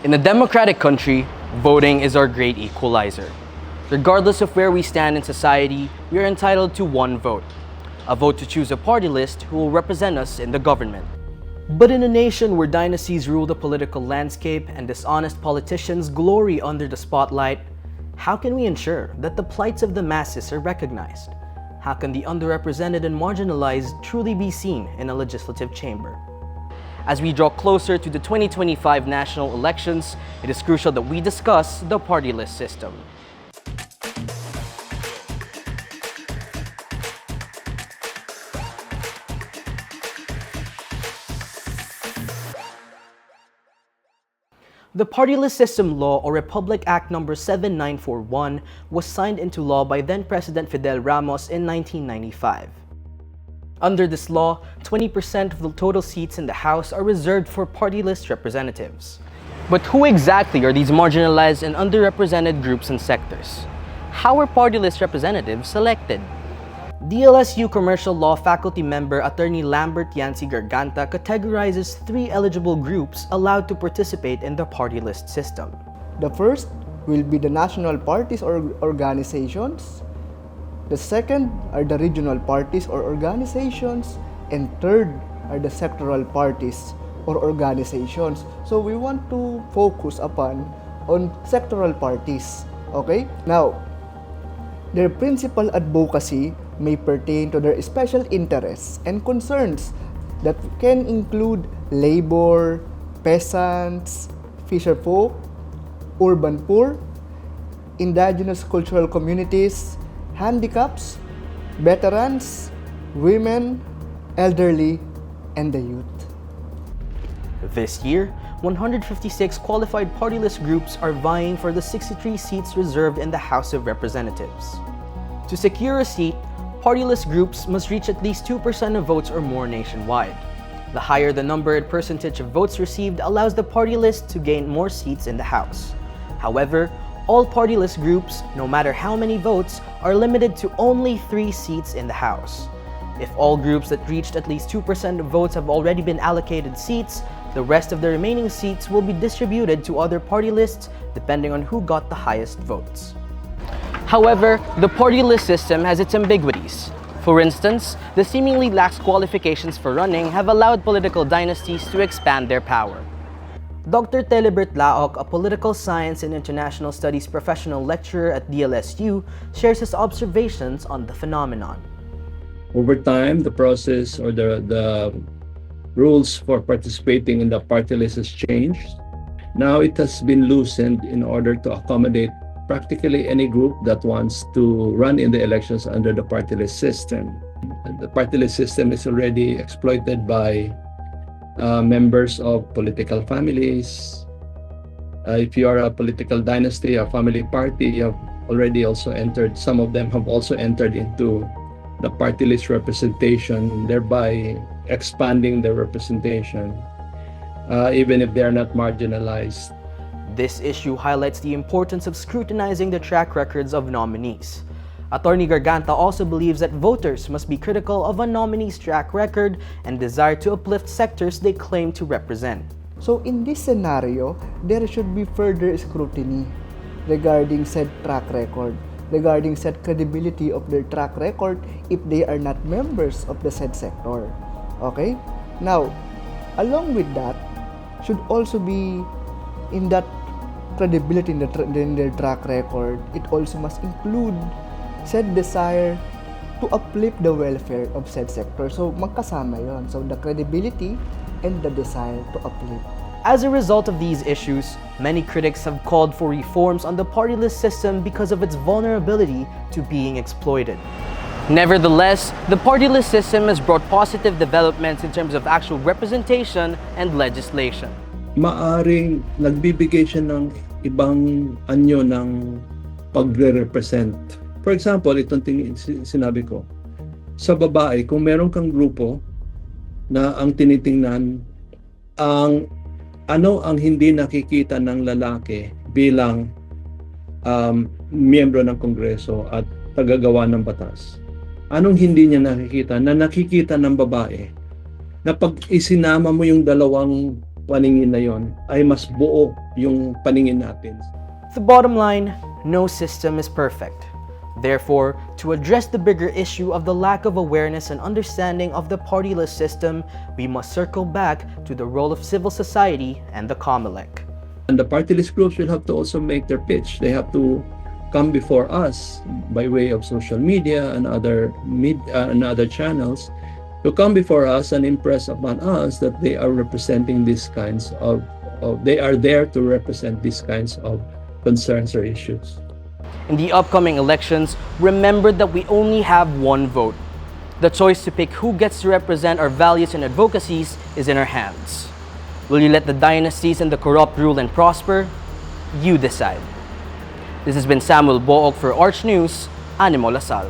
In a democratic country, voting is our great equalizer. Regardless of where we stand in society, we are entitled to one vote. A vote to choose a party list who will represent us in the government. But in a nation where dynasties rule the political landscape and dishonest politicians glory under the spotlight, how can we ensure that the plights of the masses are recognized? How can the underrepresented and marginalized truly be seen in a legislative chamber? As we draw closer to the 2025 national elections, it is crucial that we discuss the party list system. The Party List System Law, or Republic Act No. 7941, was signed into law by then-President Fidel Ramos in 1995. Under this law, 20% of the total seats in the House are reserved for party list representatives. But who exactly are these marginalized and underrepresented groups and sectors? How are party list representatives selected? DLSU Commercial Law faculty member Attorney Lambert Yancy Garganta categorizes 3 eligible groups allowed to participate in the party list system. The first will be the national parties or organizations. The second are the regional parties or organizations. And third are the sectoral parties or organizations. So we want to focus on sectoral parties. Okay? Now, their principal advocacy may pertain to their special interests and concerns that can include labor, peasants, fisherfolk, urban poor, indigenous cultural communities, handicaps, veterans, women, elderly, and the youth. This year, 156 qualified party list groups are vying for the 63 seats reserved in the House of Representatives. To secure a seat, party list groups must reach at least 2% of votes or more nationwide. The higher the number and percentage of votes received allows the party list to gain more seats in the House. However, all party list groups, no matter how many votes, are limited to only 3 seats in the House. If all groups that reached at least 2% of votes have already been allocated seats, the rest of the remaining seats will be distributed to other party lists depending on who got the highest votes. However, the party list system has its ambiguities. For instance, the seemingly lax qualifications for running have allowed political dynasties to expand their power. Dr. Telebert Laok, a political science and international studies professional lecturer at DLSU, shares his observations on the phenomenon. Over time, the process or the rules for participating in the party list has changed. Now it has been loosened in order to accommodate practically any group that wants to run in the elections under the party list system. The party list system is already exploited by members of political families. If you are a political dynasty, a family party, you have already also entered, some of them have also entered into the party list representation, thereby expanding their representation, even if they are not marginalized. This issue highlights the importance of scrutinizing the track records of nominees. Attorney Garganta also believes that voters must be critical of a nominee's track record and desire to uplift sectors they claim to represent. So in this scenario, there should be further scrutiny regarding said track record, regarding said credibility of their track record if they are not members of the said sector. Okay? Now, along with that, should also be in that credibility in their track record, it also must include said desire to uplift the welfare of said sector. So, magkasama yon. So, the credibility and the desire to uplift. As a result of these issues, many critics have called for reforms on the party list system because of its vulnerability to being exploited. Nevertheless, the party list system has brought positive developments in terms of actual representation and legislation. Maaring nagbibigay siya ng ibang anyo ng pagre-represent. For example, itong sinabi ko, sa babae, kung meron kang grupo na ang tinitingnan, ano ang hindi nakikita ng lalaki bilang miyembro ng Kongreso at tagagawa ng batas? Anong hindi niya nakikita na nakikita ng babae? Na pag isinama mo yung dalawang paningin na yon ay mas buo yung paningin natin. The bottom line, no system is perfect. Therefore, to address the bigger issue of the lack of awareness and understanding of the partyless system, we must circle back to the role of civil society and the COMELEC. And the partyless groups will have to also make their pitch. They have to come before us by way of social media and other channels, to come before us and impress upon us that they are representing these kinds of they are there to represent these kinds of concerns or issues. In the upcoming elections, remember that we only have one vote. The choice to pick who gets to represent our values and advocacies is in our hands. Will you let the dynasties and the corrupt rule and prosper? You decide. This has been Samuel Book for Arch News, Animo Lasal.